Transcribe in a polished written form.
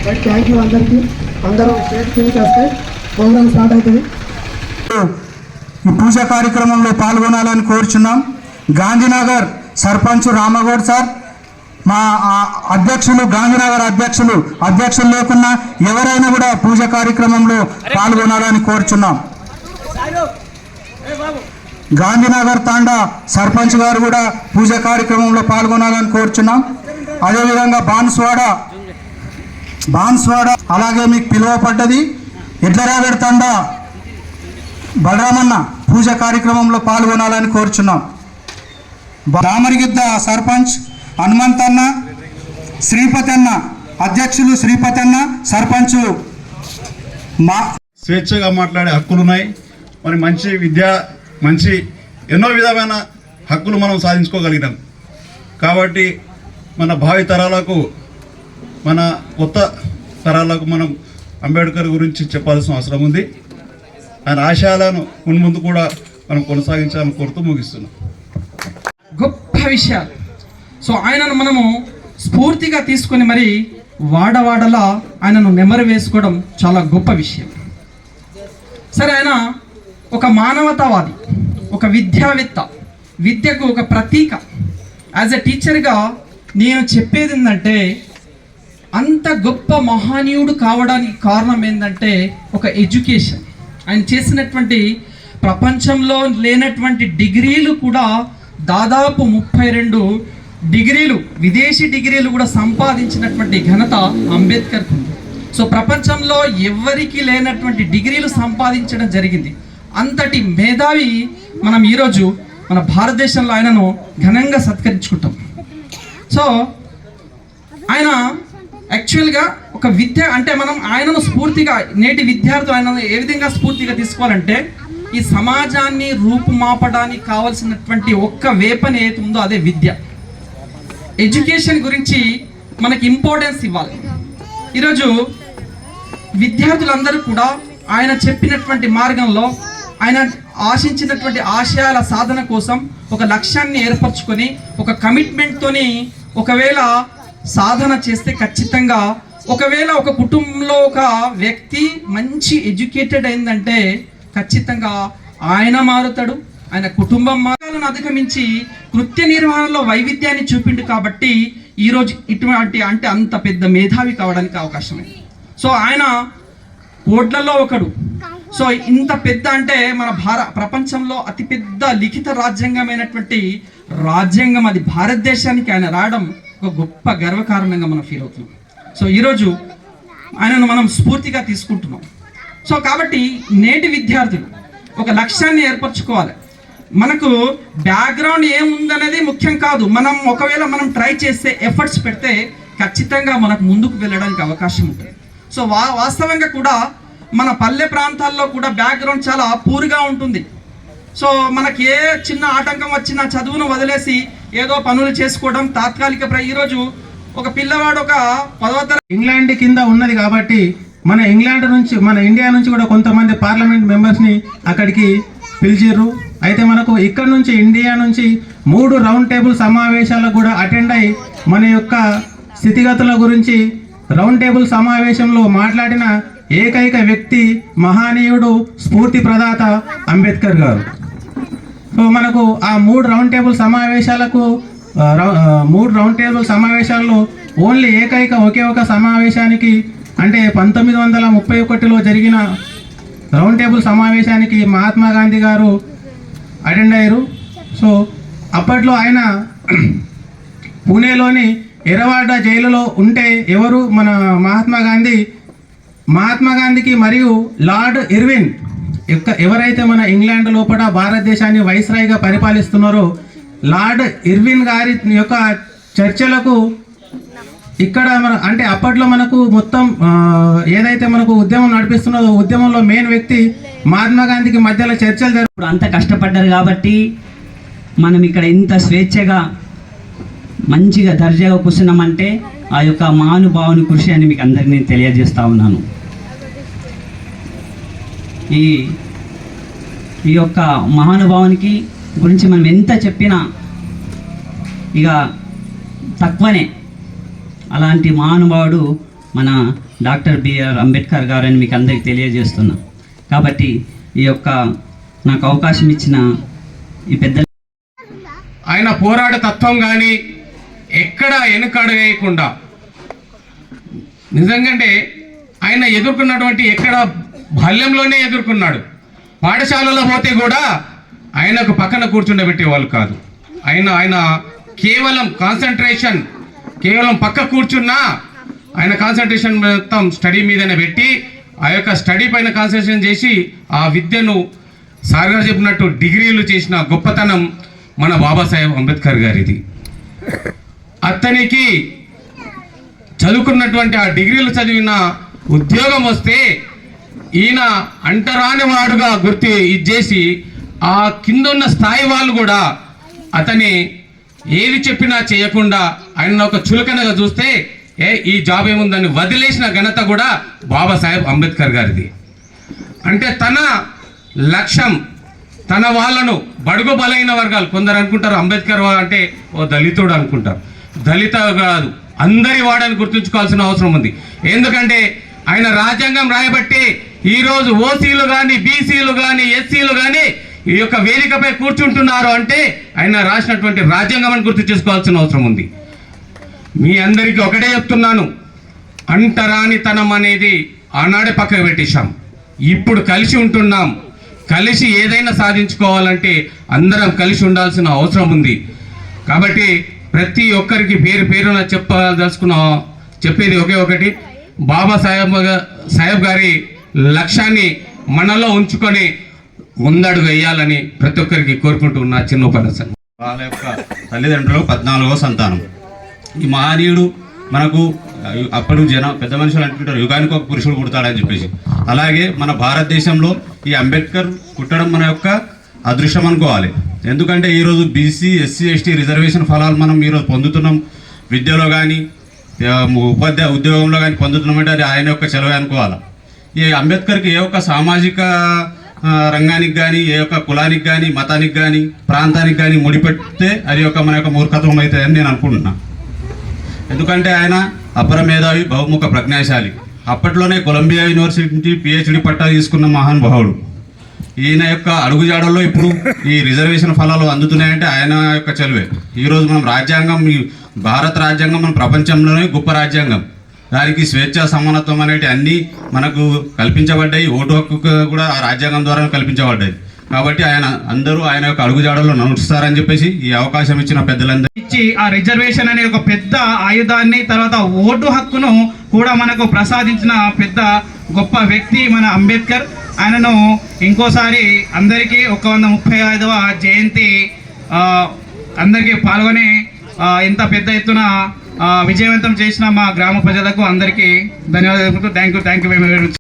Thank you అందరికీ. అందరూ state కిందకి వస్తే ప్రోగ్రామ్ స్టార్ట్ అవుతుంది. ఈ పూజ కార్యక్రమంలో పాల్గొనాలని కోరుచున్నాం. గాంధీనగర్ సర్పంచ్ రామగౌడ్ సార్, మా అధ్యక్షులు గాంధీనగర్ అధ్యక్షులు లేకున్నా ఎవరైనా కూడా పూజ కార్యక్రమంలో పాల్గొనాలని కోరుచున్నాం. గాంధీనగర్ తాండా సర్పంచ్ గారు కూడా పూజ కార్యక్రమంలో పాల్గొనాలని కోరుచున్నాం. అదేవిధంగా బాన్స్వాడ అలాగే మీకు పిలువపడ్డది ఎడ్లరాగడ్ తాండా బలరామన్న పూజ కార్యక్రమంలో పాల్గొనాలని కోరుచున్నాం. దామరిగిద్ద సర్పంచ్ హనుమంతన్న, శ్రీపతి అన్న అధ్యక్షులు, శ్రీపతి అన్న సర్పంచ్. స్వేచ్ఛగా మాట్లాడే హక్కులున్నాయి. మరి మంచి విద్య, మంచి ఎన్నో విధమైన హక్కులు మనం సాధించుకోగలిగినాం. కాబట్టి మన భావి తరాలకు, మన కొత్త తరాలకు మనం అంబేద్కర్ గురించి చెప్పాల్సిన అవసరం ఉంది. ఆయన ఆశయాలను మున్ముందు కూడా మనం కొనసాగించాలని కోరుతూ ముగిస్తున్నాం. గొప్ప విషయాలు. సో ఆయనను మనము స్ఫూర్తిగా తీసుకొని మరి వాడవాడలా ఆయనను నెమరు వేసుకోవడం చాలా గొప్ప విషయం. సరే, ఆయన ఒక మానవతావాది, ఒక విద్యావేత్త, విద్యకు ఒక ప్రతీక. యాజ్ ఎ టీచర్గా నేను చెప్పేది ఏంటంటే, అంత గొప్ప మహనీయుడు కావడానికి కారణం ఏంటంటే ఒక ఎడ్యుకేషన్. ఆయన చేసినటువంటి ప్రపంచంలో లేనటువంటి డిగ్రీలు కూడా దాదాపు 32 డిగ్రీలు, విదేశీ డిగ్రీలు కూడా సంపాదించినటువంటి ఘనత అంబేద్కర్కు ఉంది. సో ప్రపంచంలో ఎవరికి లేనటువంటి డిగ్రీలు సంపాదించడం జరిగింది. అంతటి మేధావి మనం ఈరోజు మన భారతదేశంలో ఆయనను ఘనంగా సత్కరించుకుంటాం. సో ఆయన యాక్చువల్గా ఒక విద్య అంటే మనం ఆయనను స్ఫూర్తిగా, నేటి విద్యార్థులు ఆయనను ఏ విధంగా స్ఫూర్తిగా తీసుకోవాలంటే, ఈ సమాజాన్ని రూపుమాపడానికి కావాల్సినటువంటి ఒక్క వేపని ఏది ఉందో అదే విద్య. ఎడ్యుకేషన్ గురించి మనకి ఇంపార్టెన్స్ ఇవ్వాలి. ఈరోజు విద్యార్థులందరూ కూడా ఆయన చెప్పినటువంటి మార్గంలో, ఆయన ఆశించినటువంటి ఆశయాల సాధన కోసం ఒక లక్ష్యాన్ని ఏర్పరచుకొని ఒక కమిట్మెంట్తోని ఒకవేళ సాధన చేస్తే ఖచ్చితంగా, ఒకవేళ ఒక కుటుంబంలో ఒక వ్యక్తి మంచి ఎడ్యుకేటెడ్ అయిందంటే ఖచ్చితంగా ఆయన మారుతాడు, ఆయన కుటుంబం మార్గాలను అధిగమించి కృత్య నిర్వహణలో వైవిధ్యాన్ని చూపిండు. కాబట్టి ఈరోజు ఇటువంటి అంటే అంత పెద్ద మేధావి కావడానికి అవకాశం ఉంది. సో ఆయన కోట్లలో ఒకడు. సో ఇంత పెద్ద అంటే మన ప్రపంచంలో అతిపెద్ద లిఖిత రాజ్యాంగమైనటువంటి రాజ్యాంగం అది భారతదేశానికి ఆయన రావడం ఒక గొప్ప గర్వకారణంగా మనం ఫీల్ అవుతున్నాం. సో ఈరోజు ఆయనను మనం స్ఫూర్తిగా తీసుకుంటున్నాం. సో కాబట్టి నేటి విద్యార్థులు ఒక లక్ష్యాన్ని ఏర్పరచుకోవాలి. మనకు బ్యాక్గ్రౌండ్ ఏముందనేది ముఖ్యం కాదు. ఒకవేళ మనం ట్రై చేస్తే, ఎఫర్ట్స్ పెడితే ఖచ్చితంగా మనకు ముందుకు వెళ్ళడానికి అవకాశం ఉంటుంది. సో వాస్తవంగా కూడా మన పల్లె ప్రాంతాల్లో కూడా బ్యాక్గ్రౌండ్ చాలా పూర్గా ఉంటుంది. సో మనకి ఏ చిన్న ఆటంకం వచ్చినా చదువును వదిలేసి ఏదో పనులు చేసుకోవడం తాత్కాలిక. ఈరోజు ఒక పిల్లవాడు ఒక 10వ తరగతి ఇంగ్లాండ్ కింద ఉన్నది కాబట్టి మన ఇండియా నుంచి కూడా కొంతమంది పార్లమెంట్ మెంబర్స్ని అక్కడికి పిలిచిర్రు. అయితే మనకు ఇక్కడ నుంచి ఇండియా నుంచి 3 రౌండ్ టేబుల్ సమావేశాలకు కూడా అటెండ్ అయ్యి మన యొక్క స్థితిగతుల గురించి రౌండ్ టేబుల్ సమావేశంలో మాట్లాడిన ఏకైక వ్యక్తి మహనీయుడు, స్ఫూర్తి ప్రదాత అంబేద్కర్ గారు. సో మనకు ఆ 3 రౌండ్ టేబుల్ సమావేశాల్లో ఓన్లీ ఒకే ఒక సమావేశానికి అంటే 1931లో జరిగిన రౌండ్ టేబుల్ సమావేశానికి మహాత్మా గాంధీ గారు అటెండ్ అయ్యారు. సో అప్పట్లో ఆయన పూణేలోని ఎర్రవాడ జైలులో ఉంటే ఎవరు మన మహాత్మా గాంధీకి మరియు లార్డ్ ఇర్విన్ ఎవరైతే మన ఇంగ్లాండ్ లోపల భారతదేశాన్ని వైస్రాయ్గా పరిపాలిస్తున్నారో లార్డ్ ఇర్విన్ గారి యొక్క చర్చలకు ఇక్కడ అంటే అప్పట్లో మనకు మొత్తం ఏదైతే మనకు ఉద్యమం నడిపిస్తున్నదో ఉద్యమంలో మెయిన్ వ్యక్తి మహాత్మా గాంధీకి మధ్యలో చర్చలు జరుగుతాయి. అంత కష్టపడ్డారు కాబట్టి మనం ఇక్కడ ఇంత స్వేచ్ఛగా మంచిగా దర్జాగా కూర్చున్నామంటే ఆ యొక్క మహానుభావుని కృషి అని మీకు అందరికీ నేను తెలియజేస్తా ఉన్నాను. ఈ యొక్క మహానుభావునికి గురించి మనం ఎంత చెప్పినా ఇక తక్కువనే. అలాంటి మహానుభావుడు మన డాక్టర్ బిఆర్ అంబేద్కర్ గారు అని మీకు అందరికీ తెలియజేస్తున్నా. కాబట్టి ఈ యొక్క నాకు అవకాశం ఇచ్చిన ఈ పెద్ద ఆయన పోరాట తత్వం కానీ ఎక్కడ వెనుకడవేయకుండా నిజంగానే ఆయన ఎదుర్కొన్నటువంటి ఎక్కడ బాల్యంలోనే ఎదుర్కొన్నాడు. పాఠశాలలో పోతే కూడా ఆయనకు పక్కన కూర్చుండబెట్టేవాళ్ళు కాదు. ఆయన కేవలం కాన్సన్ట్రేషన్ కేవలం పక్క కూర్చున్నా ఆయన కాన్సన్ట్రేషన్ మొత్తం స్టడీ మీదనే పెట్టి ఆ యొక్క స్టడీ పైన కాన్సన్ట్రేషన్ చేసి ఆ విద్యను సార్ గారు చెప్పినట్టు డిగ్రీలు చేసిన గొప్పతనం మన బాబాసాహెబ్ అంబేద్కర్ గారిది. అతనికి చదువుకున్నటువంటి ఆ డిగ్రీలు చదివిన ఉద్యోగం వస్తే ఈయన అంటరాని వాడుగా గుర్తు ఇచ్చేసి ఆ కింద ఉన్న స్థాయి వాళ్ళు కూడా అతని ఏది చెప్పినా చేయకుండా ఆయన ఒక చులకనగా చూస్తే ఈ జాబ్ ఏముందని వదిలేసిన ఘనత కూడా బాబాసాహెబ్ అంబేద్కర్ గారిది. అంటే తన లక్ష్యం తన వాళ్ళను బడుగు బలైన వర్గాలు కొందరు అనుకుంటారు అంబేద్కర్ అంటే ఓ దళితుడు అనుకుంటారు. దళిత కాదు, అందరి వాడని గుర్తుంచుకోవాల్సిన అవసరం ఉంది. ఎందుకంటే ఆయన రాజ్యాంగం రాయబట్టి ఈరోజు ఓసీలు కానీ బీసీలు కానీ ఎస్సీలు కానీ ఈ యొక్క వేదికపై కూర్చుంటున్నారు అంటే ఆయన రాసినటువంటి రాజ్యాంగం అని గుర్తు చేసుకోవాల్సిన అవసరం ఉంది. మీ అందరికీ ఒకటే చెప్తున్నాను, అంటరానితనం అనేది ఆనాడే పక్కకు పెట్టేశాం. ఇప్పుడు కలిసి ఉంటున్నాం. కలిసి ఏదైనా సాధించుకోవాలంటే అందరం కలిసి ఉండాల్సిన అవసరం ఉంది. కాబట్టి ప్రతి ఒక్కరికి పేరు పేరున చెప్పేది ఒకే ఒకటి, సాహెబ్ గారి లక్ష్యాన్ని మనలో ఉంచుకొని ముందడుగు వేయాలని ప్రతి ఒక్కరికి కోరుకుంటున్నా. చిన్న ఉపన్యాసం. వాళ్ళ యొక్క తల్లిదండ్రులు 14వ సంతానం. ఈ మహనీయుడు మనకు అప్పుడు పెద్ద మనుషులు అంటుంటారు యుగానికి ఒక పురుషుడు పుడతాడని చెప్పేసి. అలాగే మన భారతదేశంలో ఈ అంబేద్కర్ పుట్టడం మన యొక్క అదృష్టం అనుకోవాలి. ఎందుకంటే ఈరోజు బీసీ ఎస్సీ ఎస్టీ రిజర్వేషన్ ఫలాలు మనం ఈరోజు పొందుతున్నాం. విద్యలో కానీ ఉద్యోగంలో కానీ పొందుతున్నామంటే అది ఆయన యొక్క చెలవే అనుకోవాలి. ఈ అంబేద్కర్కి ఏ ఒక్క సామాజిక రంగానికి కానీ ఏ ఒక్క కులానికి కానీ మతానికి కానీ ప్రాంతానికి కానీ ముడిపెడితే అది ఒక మన యొక్క మూర్ఖత్వం అవుతుందని నేను అనుకుంటున్నాను. ఎందుకంటే ఆయన అపర మేధావి, బహుముఖ ప్రజ్ఞాశాలి. అప్పట్లోనే కొలంబియా యూనివర్సిటీ పిహెచ్డి పట్టా తీసుకున్న మహానుభావుడు. ఈయన యొక్క అడుగుజాడల్లో ఇప్పుడు ఈ రిజర్వేషన్ ఫలాలు అందుతున్నాయంటే ఆయన యొక్క చెలువే. ఈరోజు మనం రాజ్యాంగం, భారత రాజ్యాంగం మన ప్రపంచంలోనే గొప్ప రాజ్యాంగం. దానికి స్వేచ్ఛ సమానత్వం అనేవి అన్నీ మనకు కల్పించబడ్డాయి. ఓటు హక్కు కూడా ఆ రాజ్యాంగం ద్వారా కల్పించబడ్డాయి. కాబట్టి అందరూ ఆయన యొక్క అడుగుజాడల్లో నడుస్తారని చెప్పేసి ఈ అవకాశం ఇచ్చిన పెద్దలందరూ ఇచ్చి ఆ రిజర్వేషన్ అనే ఒక పెద్ద ఆయుధాన్ని, తర్వాత ఓటు హక్కును కూడా మనకు ప్రసాదించిన పెద్ద గొప్ప వ్యక్తి మన అంబేద్కర్. ఆయనను ఇంకోసారి అందరికీ 135వ జయంతి అందరికీ పాల్గొని ఇంత పెద్ద ఎత్తున విజయవంతం చేసిన మా గ్రామ ప్రజలకు అందరికీ ధన్యవాదాలు. Thank you very much.